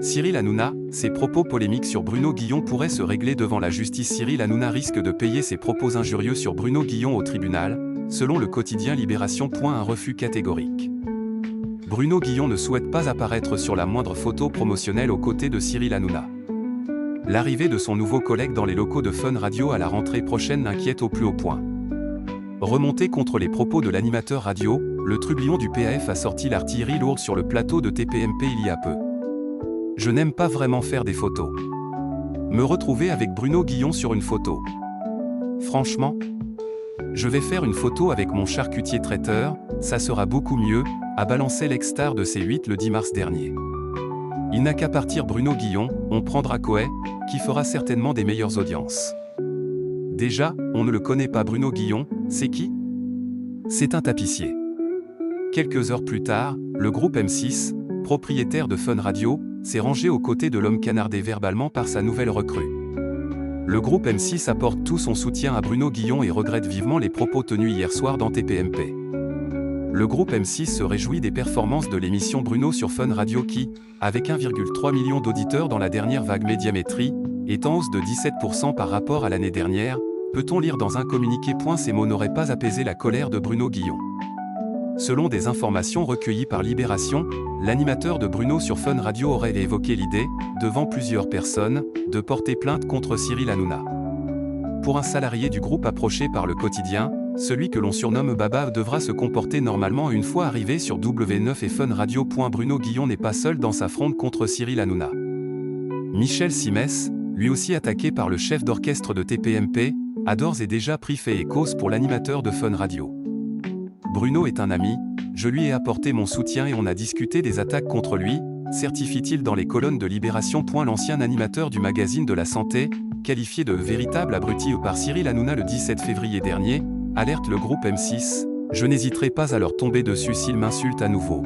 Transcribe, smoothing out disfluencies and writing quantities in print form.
Cyril Hanouna, ses propos polémiques sur Bruno Guillon pourraient se régler devant la justice. Cyril Hanouna risque de payer ses propos injurieux sur Bruno Guillon au tribunal, selon le quotidien Libération. Un refus catégorique. Bruno Guillon ne souhaite pas apparaître sur la moindre photo promotionnelle aux côtés de Cyril Hanouna. L'arrivée de son nouveau collègue dans les locaux de Fun Radio à la rentrée prochaine l'inquiète au plus haut point. Remonté contre les propos de l'animateur radio, le trublion du PAF a sorti l'artillerie lourde sur le plateau de TPMP il y a peu. Je n'aime pas vraiment faire des photos. Me retrouver avec Bruno Guillon sur une photo. Franchement, je vais faire une photo avec mon charcutier traiteur, ça sera beaucoup mieux, a balancé l'ex-star de C8 le 10 mars dernier. Il n'a qu'à partir Bruno Guillon, on prendra Coé, qui fera certainement des meilleures audiences. Déjà, on ne le connaît pas. Bruno Guillon, c'est qui? C'est un tapissier. Quelques heures plus tard, le groupe M6, propriétaire de Fun Radio, s'est rangé aux côtés de l'homme canardé verbalement par sa nouvelle recrue. Le groupe M6 apporte tout son soutien à Bruno Guillon et regrette vivement les propos tenus hier soir dans TPMP. Le groupe M6 se réjouit des performances de l'émission Bruno sur Fun Radio qui, avec 1,3 million d'auditeurs dans la dernière vague Médiamétrie, est en hausse de 17% par rapport à l'année dernière, peut-on lire dans un communiqué. Ces mots n'auraient pas apaisé la colère de Bruno Guillon. Selon des informations recueillies par Libération, l'animateur de Bruno sur Fun Radio aurait évoqué l'idée, devant plusieurs personnes, de porter plainte contre Cyril Hanouna. Pour un salarié du groupe approché par le quotidien, celui que l'on surnomme Baba devra se comporter normalement une fois arrivé sur W9 et Fun Radio. Bruno Guillon n'est pas seul dans sa fronde contre Cyril Hanouna. Michel Simès, lui aussi attaqué par le chef d'orchestre de TPMP, a d'ores et déjà pris fait et cause pour l'animateur de Fun Radio. Bruno est un ami, je lui ai apporté mon soutien et on a discuté des attaques contre lui, certifie-t-il dans les colonnes de Libération. L'ancien animateur du magazine de la santé, qualifié de véritable abruti par Cyril Hanouna le 17 février dernier, alerte le groupe M6, je n'hésiterai pas à leur tomber dessus s'ils m'insultent à nouveau.